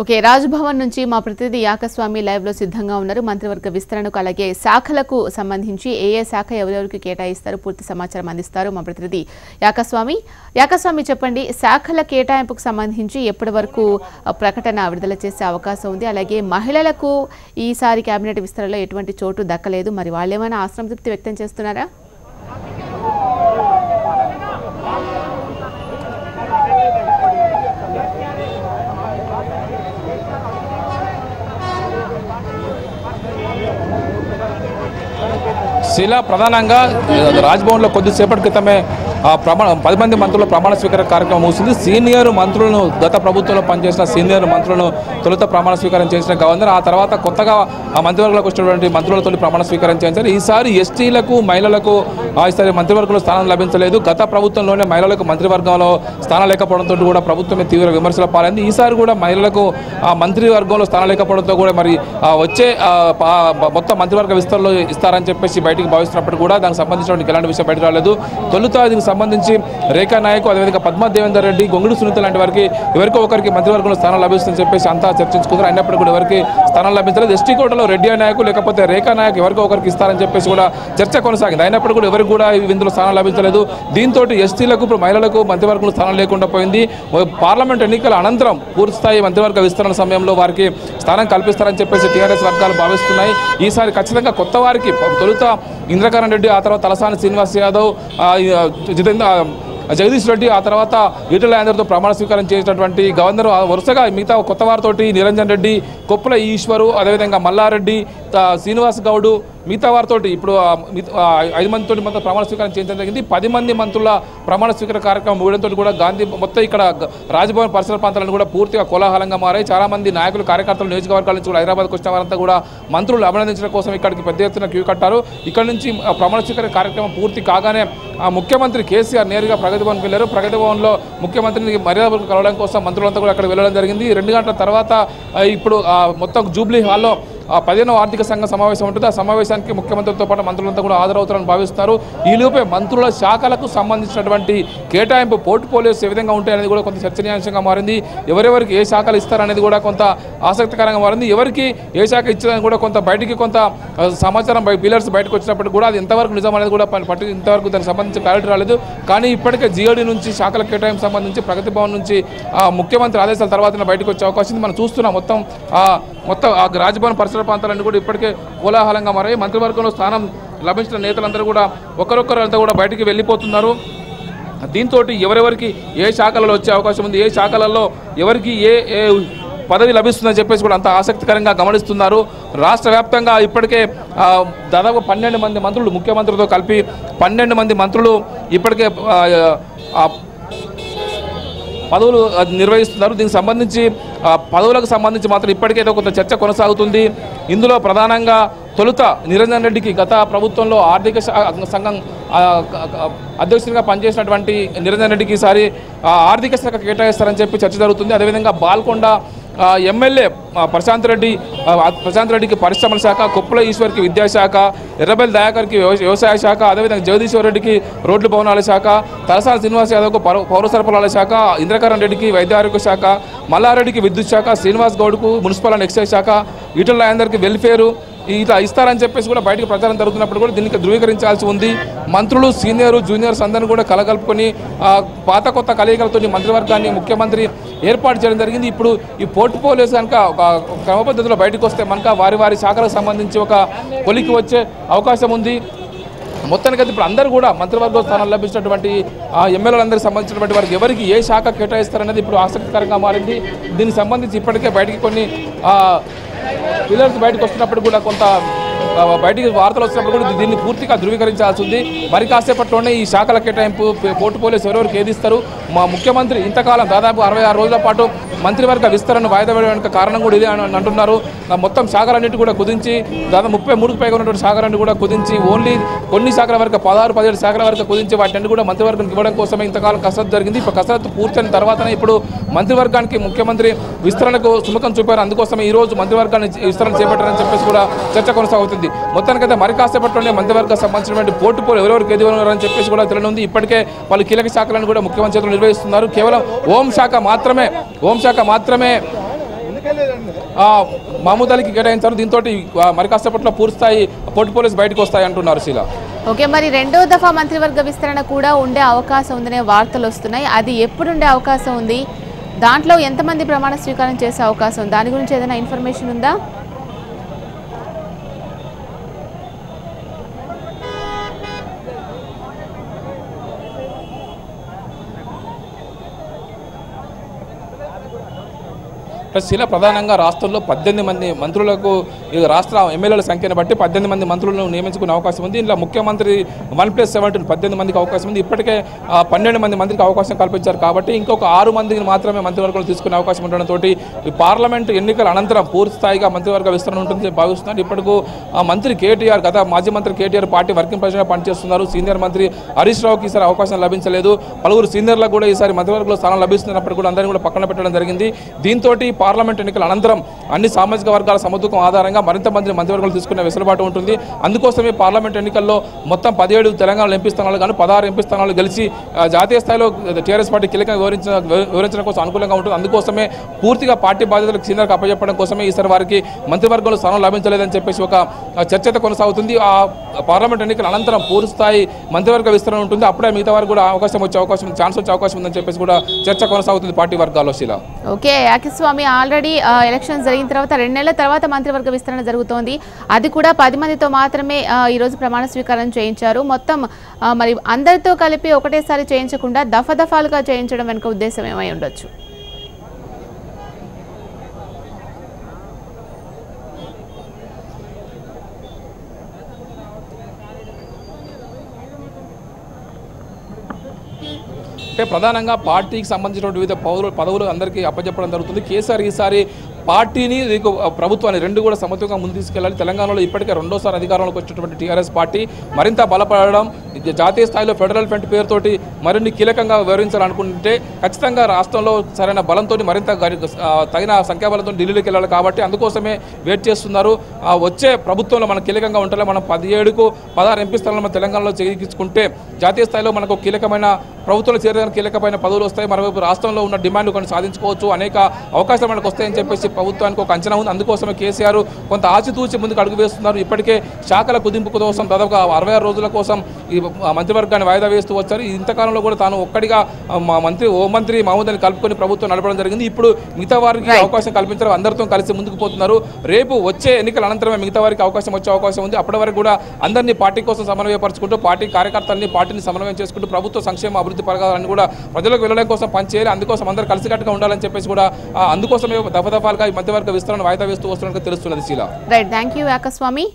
Okay, Raj Bhavan నుంచి మా ప్రతినిధి యాకస్వామి లైవ్ లో సిద్ధంగా ఉన్నారు. మంత్రివర్గ విస్తరణకు అలాగే శాఖలకు సంబంధించి ఏ శాఖ ఎవరెవరికి కేటాయిస్తారు పూర్తి సమాచారం అందిస్తారు మా ప్రతినిధి యాకస్వామి చెప్పండి, శాఖల కేటాయింపుకు సంబంధించి ఎప్పటి వరకు ప్రకటన విడుదల చేసే అవకాశం ఉంది? అలాగే మహిళలకు ఈసారి కేబినెట్ విస్తరణలో ఎటువంటి చోటు దక్కలేదు, మరి వాళ్ళు ఏమైనా అసంతృప్తి వ్యక్తం చేస్తున్నారా? శిలా ప్రధానంగా రాజ్భవన్లో కొద్దిసేపటి క్రితమే 10 మంది మంత్రుల ప్రమాణ స్వీకార కార్యక్రమం ముగిసింది. సీనియర్ మంత్రులను గత ప్రభుత్వంలో పనిచేసిన సీనియర్ మంత్రులను తొలుత ప్రమాణ స్వీకారం చేసిన గవర్నర్ ఆ తర్వాత కొత్తగా ఆ మంత్రివర్గంలోకి వచ్చినటువంటి మంత్రులతో ప్రమాణ స్వీకారం చేయించారు. ఈసారి ఎస్టీలకు మహిళలకు ఈసారి మంత్రివర్గంలో స్థానం లభించలేదు. గత ప్రభుత్వంలోనే మహిళలకు మంత్రివర్గంలో స్థానం లేకపోవడంతో కూడా ప్రభుత్వమే తీవ్ర విమర్శల పాలైంది. ఈసారి కూడా మహిళలకు మంత్రివర్గంలో స్థానం లేకపోవడంతో కూడా మరి వచ్చే మొత్తం మంత్రివర్గ విస్తరణలో ఇస్తారని చెప్పేసి బయటికి భావిస్తున్నప్పుడు కూడా దానికి సంబంధించిన ఎలాంటి విషయం బయటకు రాలేదు. తొలుత దీనికి సంబంధించి రేఖా నాయక్ అదేవిధంగా పద్మా దేవేందర్ రెడ్డి, గొంగుడు సునీత లాంటి వారికి ఎవరికో ఒకరికి మంత్రివర్గంలో స్థానం లభిస్తుందని చెప్పేసి అంతా చర్చించుకున్నారు. అయినప్పటికీ కూడా ఎవరికి స్థానం లభించలేదు. ఎస్టీ కోటలో రెడ్డి నాయకు లేకపోతే రేఖా నాయక్ ఎవరికో ఒకరికి ఇస్తారని చెప్పేసి కూడా చర్చ కొనసాగింది. అయినప్పటికీ కూడా ఎవరికి కూడా ఇందులో స్థానం లభించలేదు. దీంతో ఎస్టీలకు ఇప్పుడు మహిళలకు మంత్రివర్గంలో స్థానం లేకుండా పోయింది. పార్లమెంట్ ఎన్నికల అనంతరం పూర్తిస్థాయి మంత్రివర్గ విస్తరణ సమయంలో వారికి స్థానం కల్పిస్తారని చెప్పేసి టీఆర్ఎస్ వర్గాలు భావిస్తున్నాయి. ఈసారి ఖచ్చితంగా కొత్త వారికి తొలుత ఇంద్రకరణ్ రెడ్డి, ఆ తర్వాత తలసాని శ్రీనివాస్ యాదవ్, జగదీష్ రెడ్డి, ఆ తర్వాత ఈటెల రాజేందర్తో ప్రమాణ స్వీకారం చేసినటువంటి గవర్నర్ వరుసగా మిగతా కొత్త వారితోటి నిరంజన్ రెడ్డి, కొప్పుల ఈశ్వరు, అదేవిధంగా మల్లారెడ్డి, శ్రీనివాస్ గౌడ్ మిగతా వారితో ఇప్పుడు 5 మందితో మొత్తం ప్రమాణ స్వీకారం చేయించడం జరిగింది. 10 మంది మంత్రుల ప్రమాణ స్వీకార కార్యక్రమం ముగియడంతో కూడా గాంధీ మొత్తం ఇక్కడ రాజ్భవన్ పరిసర ప్రాంతాలను కూడా పూర్తిగా కోలాహలంగా మారాయి. చాలామంది నాయకులు, కార్యకర్తలు నియోజకవర్గాల నుంచి కూడా హైదరాబాద్కు వచ్చిన వారంతా కూడా మంత్రులు అభినందించడం కోసం ఇక్కడికి పెద్ద ఎత్తున క్యూ కట్టారు. ఇక్కడ నుంచి ప్రమాణ స్వీకార కార్యక్రమం పూర్తి కాగానే ముఖ్యమంత్రి కేసీఆర్ నేరుగా ప్రగతి భవన్కి వెళ్ళారు. ప్రగతి భవన్లో ముఖ్యమంత్రిని మర్యాదపూర్వకంగా కలవడం కోసం మంత్రులంతా కూడా అక్కడ వెళ్ళడం జరిగింది. 2 గంటల తర్వాత ఇప్పుడు మొత్తం జూబ్లీ హాల్లో 15వ ఆర్థిక సంఘం సమావేశం ఉంటుంది. ఆ సమావేశానికి ముఖ్యమంత్రితో పాటు మంత్రులంతా కూడా హాజరవుతారని భావిస్తారు. ఈలోపే మంత్రుల శాఖలకు సంబంధించినటువంటి కేటాయింపు పోర్ట్ఫోలియోస్ ఏ విధంగా ఉంటాయనేది కూడా కొంత చర్చనీయాంశంగా మారింది. ఎవరెవరికి ఏ శాఖలు ఇస్తారనేది కూడా కొంత ఆసక్తికరంగా మారింది. ఎవరికి ఏ శాఖ ఇచ్చారని కూడా కొంత బయటికి కొంత సమాచారం పిల్లర్స్ బయటకు వచ్చినప్పుడు కూడా అది ఎంతవరకు నిజం అనేది కూడా ఇంతవరకు దానికి సంబంధించి క్లారిటీ రాలేదు. కానీ ఇప్పటికే జియోడి నుంచి శాఖల కేటాయింపు సంబంధించి ప్రగతి భవన్ నుంచి ముఖ్యమంత్రి ఆదేశాల తర్వాత బయటకు వచ్చే అవకాశం ఉంది. మనం చూస్తున్నాం మొత్తం రాజ్భవన్ పరిసర ప్రాంతాలన్నీ కూడా ఇప్పటికే కోలాహలంగా మారాయి. మంత్రివర్గంలో స్థానం లభించిన నేతలందరూ కూడా ఒకరొకరంతా కూడా బయటికి వెళ్ళిపోతున్నారు. దీంతో ఎవరెవరికి ఏ శాఖలలో వచ్చే అవకాశం ఉంది, ఏ శాఖలలో ఎవరికి ఏ పదవి లభిస్తుందని చెప్పేసి కూడా అంత ఆసక్తికరంగా గమనిస్తున్నారు. రాష్ట్ర వ్యాప్తంగా ఇప్పటికే దాదాపు 12 మంది మంత్రులు, ముఖ్యమంత్రితో కలిపి 12 మంది మంత్రులు ఇప్పటికే పదవులు నిర్వహిస్తున్నారు. దీనికి సంబంధించి పదవులకు సంబంధించి మాత్రం ఇప్పటికైతే కొంత చర్చ కొనసాగుతుంది. ఇందులో ప్రధానంగా తొలుత నిరంజన్ రెడ్డికి గత ప్రభుత్వంలో ఆర్థిక సంఘం అధ్యక్షుడిగా పనిచేసినటువంటి నిరంజన్ రెడ్డికి ఈసారి ఆర్థిక శాఖ కేటాయిస్తారని చెప్పి చర్చ జరుగుతుంది. అదేవిధంగా బాల్కొండ ఎమ్మెల్యే ప్రశాంత్ రెడ్డికి పరిశ్రమల శాఖ, కొప్పుల ఈశ్వర్కి విద్యాశాఖ, ఎర్రబెల్లి దయాకర్కి వ్యవసాయ శాఖ, అదేవిధంగా జగదీశ్వర్ రెడ్డికి రోడ్లు భవనాల శాఖ, తలసాని శ్రీనివాస్ యాదవ్కు పౌర సరఫరాల శాఖ, ఇంద్రకరణ్ రెడ్డికి వైద్య ఆరోగ్య శాఖ, మల్లారెడ్డికి విద్యుత్ శాఖ, శ్రీనివాస్ గౌడ్కు మున్సిపల్ అండ్ ఎక్సైజ్ శాఖ, ఈటెల రాజేందర్కి వెల్ఫేరు ఇట్లా ఇస్తారని చెప్పేసి కూడా బయటకు ప్రచారం జరుగుతున్నప్పుడు కూడా దీనికి ధృవీకరించాల్సి ఉంది. మంత్రులు సీనియర్ జూనియర్స్ అందరినీ కూడా కలగలుపుకొని పాత కొత్త కలయికలతో మంత్రివర్గాన్ని ముఖ్యమంత్రి ఏర్పాటు చేయడం జరిగింది. ఇప్పుడు ఈ పోర్ట్ఫోలియోస్ కనుక ఒక క్రమ పద్ధతిలో బయటకు వస్తే మనక వారి శాఖలకు సంబంధించి ఒక కొలికి వచ్చే అవకాశం ఉంది. మొత్తానికైతే ఇప్పుడు అందరూ కూడా మంత్రివర్గ స్థానాలు లభించినటువంటి ఎమ్మెల్యేలందరికీ సంబంధించినటువంటి వారికి ఎవరికి ఏ శాఖ కేటాయిస్తారనేది ఇప్పుడు ఆసక్తికరంగా మారింది. దీనికి సంబంధించి ఇప్పటికే బయటికి కొన్ని పిల్లర్స్ బయటకు వస్తున్నప్పుడు కూడా కొంత బయటికి వార్తలు వచ్చినప్పుడు కూడా దీన్ని పూర్తిగా ధృవీకరించాల్సి ఉంది. మరి కాసేపట్లోనే ఈ శాఖల కేటాయింపు పోర్ట్ఫోలియోస్ ఎవరెవరికి ఏదిస్తారు, మా ముఖ్యమంత్రి ఇంతకాలం దాదాపు 66 రోజుల పాటు మంత్రివర్గ విస్తరణ వాయిదా వేయడానికి కారణం కూడా ఇదే అని అంటున్నారు. మొత్తం శాఖలన్నింటి కూడా కుదించి దాదాపు 33కు పైగా ఉన్నటువంటి శాఖలన్నీ కూడా కుదించి ఓన్లీ కొన్ని శాఖల వరకు 16-17 శాఖల వరకు కుదించి వాటిని కూడా మంత్రివర్గం ఇవ్వడం కోసమే ఇంతకాలం కసరత్తు జరిగింది. ఇప్పుడు కసరత్తు పూర్తయిన తర్వాతనే ఇప్పుడు మంత్రివర్గానికి ముఖ్యమంత్రి విస్తరణకు సుముఖం చూపారు. అందుకోసమే ఈ రోజు మంత్రివర్గాన్ని విస్తరణ చేపట్టారని చెప్పేసి కూడా చర్చ కొనసాగుతుంది. మొత్తానికైతే మరి కాసేపట్లోనే మంత్రివర్గ సంబంధించినటువంటి పోర్టుపోలు ఎవరెవరికి ఏది ఉన్నారని చెప్పేసి కూడా తెలియనుంది. ఇప్పటికే పలు కీలక శాఖలను కూడా ముఖ్యమంత్రి నిర్వహిస్తున్నారు. కేవలం హోంశాఖ మాత్రమే మహమూద్ అలీకి కేటాయించారు. దీంతో మరి కాసేపట్లో పూర్తిస్థాయి పోలీసు బయటకు వస్తాయి అంటున్నారు శీల. ఓకే, మరి రెండో దఫా మంత్రివర్గ విస్తరణ కూడా ఉండే అవకాశం ఉందనే వార్తలు వస్తున్నాయి. అది ఎప్పుడు ఉండే అవకాశం ఉంది? దాంట్లో ఎంతమంది ప్రమాణ స్వీకారం చేసే అవకాశం, దాని గురించి ఏదైనా ఇన్ఫర్మేషన్ ఉందా? శీల, ప్రధానంగా రాష్ట్రంలో 18 మంది మంత్రులకు రాష్ట్ర ఎమ్మెల్యేల సంఖ్యను బట్టి 18 మంది మంత్రులను నియమించుకునే అవకాశం ఉంది. ఇందులో ముఖ్యమంత్రి 1+17 18 మందికి అవకాశం ఉంది. ఇప్పటికే 12 మందికి అవకాశం కల్పించారు కాబట్టి ఇంకొక 6 మందిని మాత్రమే మంత్రివర్గంలో తీసుకునే అవకాశం ఉండడంతో పార్లమెంటు ఎన్నికల అనంతరం పూర్తి స్థాయిగా మంత్రివర్గ విస్తరణ ఉంటుందని భావిస్తున్నారు. ఇప్పటికు మంత్రి కేటీఆర్, మాజీ మంత్రి కేటీఆర్ పార్టీ వర్కింగ్ ప్రెసిడెంట్గా పనిచేస్తున్నారు. సీనియర్ మంత్రి హరీష్ రావుకి ఈసారి అవకాశం లభించలేదు. పలువురు సీనియర్లకు కూడా ఈసారి మంత్రివర్గంలో స్థానం లభిస్తున్నప్పుడు కూడా అందరినీ కూడా పక్కన పెట్టడం జరిగింది. దీంతో పార్లమెంట్ ఎన్నికల అనంతరం అన్ని సామాజిక వర్గాల సమతుకం ఆధారంగా మరింత మందిని మంత్రివర్గాలు తీసుకునే వెసులుబాటు ఉంటుంది. అందుకోసమే పార్లమెంట్ ఎన్నికల్లో మొత్తం 17 తెలంగాణ ఎంపీ స్థానాలు కానీ 16 ఎంపీ స్థానాలు గెలిచి జాతీయ స్థాయిలో టీఆర్ఎస్ పార్టీ కీలకంగా వివరించడం కోసం అనుకూలంగా ఉంటుంది. అందుకోసమే పూర్తిగా పార్టీ బాధ్యతలకు సీనియర్కి అప్పచెప్పడం కోసమే ఈసారి వారికి మంత్రివర్గంలో స్థానం లభించలేదని చెప్పేసి ఒక చర్చ కొనసాగుతుంది. ఆ పార్లమెంట్ ఎన్నికల అనంతరం పూర్తి స్థాయి మంత్రివర్గ విస్తరణ ఉంటుంది. అప్పుడే మిగతా వారికి కూడా ఛాన్స్ వచ్చే అవకాశం ఉందని చెప్పేసి కూడా చర్చ కొనసాగుతుంది పార్టీ వర్గాల్లో. శీల, ఓకే యాకస్వామి, ఆల్రెడీ ఎలక్షన్స్ జరిగిన తర్వాత 2 నెలల తర్వాత మంత్రివర్గ విస్తరణ జరుగుతోంది. అది కూడా 10 మందితో మాత్రమే ఈరోజు ప్రమాణ స్వీకారం చేయించారు. మొత్తం మరి అందరితో కలిపి ఒకటేసారి చేయించకుండా దఫాలుగా చేయించడం వెనుక ఉద్దేశం ఏమై ఉండొచ్చు? అంటే ప్రధానంగా పార్టీకి సంబంధించిన వివిధ పదవులు అందరికీ అప్పచెప్పడం జరుగుతుంది. కేసీఆర్ ఈసారి పార్టీని ప్రభుత్వాన్ని రెండు కూడా సమతుల్యంగా ముందు తీసుకెళ్లాలి. తెలంగాణలో ఇప్పటికే రెండోసారి అధికారంలోకి వచ్చినటువంటి టీఆర్ఎస్ పార్టీ మరింత బలపడడం, జాతీయ స్థాయిలో ఫెడరల్ ఫ్రంట్ పేరుతోటి మరిన్ని కీలకంగా వివరించాలనుకుంటే ఖచ్చితంగా రాష్ట్రంలో సరైన బలంతో మరింత తగిన సంఖ్యాబలంతో ఢిల్లీలోకి వెళ్ళాలి. కాబట్టి అందుకోసమే వెయిట్ చేస్తున్నారు. వచ్చే ప్రభుత్వంలో మనం కీలకంగా ఉంటే మనం 17కు 16 ఎంపీ స్థానాలను మన తెలంగాణలో చేయించుకుంటే జాతీయ స్థాయిలో మనకు కీలకమైన ప్రభుత్వంలో చేరడానికి కీలకమైన పదవులు వస్తాయి. మరోవైపు రాష్ట్రంలో ఉన్న డిమాండ్లు కొన్ని సాధించుకోవచ్చు, అనేక అవకాశాలు మనకు వస్తాయని చెప్పేసి ప్రభుత్వానికి ఒక అంచనా ఉంది. అందుకోసమే కేసీఆర్ కొంత ఆచితూచి ముందుకు అడుగు వేస్తున్నారు. ఇప్పటికే శాఖల కుదింపు కోసం దాదాపుగా 66 రోజుల కోసం ఈ మంత్రివర్గాన్ని వాయిదా వేస్తూ వచ్చారు. ఇంతకాలంలో కూడా తాను ఒక్కడిగా హోంమంత్రి మహమూద్ అలీని కలుపుకొని ప్రభుత్వం నడపడం జరిగింది. ఇప్పుడు మిగతా వారికి అవకాశం కల్పించారు. అందరితో కలిసి ముందుకు పోతున్నారు. రేపు వచ్చే ఎన్నికల అనంతరమే మిగతా వారికి అవకాశం వచ్చే అవకాశం ఉంది. అప్పటి వరకు కూడా అందరినీ పార్టీ కోసం సమన్వయపరుచుకుంటూ పార్టీ కార్యకర్తల్ని పార్టీని సమన్వయం చేసుకుంటూ ప్రభుత్వ సంక్షేమ అభివృద్ధి పరగాలని కూడా ప్రజలకు వెళ్ళడం కోసం పనిచేయాలి. అందుకోసం అందరూ కలిసికట్టుగా ఉండాలని చెప్పేసి కూడా అందుకోసమే దఫాలుగా ఈ మధ్యవర్గ విస్తరణ వాయిదా వేస్తూ వస్తున్నట్టు తెలుస్తున్నది. శీల, రైట్, థ్యాంక్ యూ యాకస్వామి.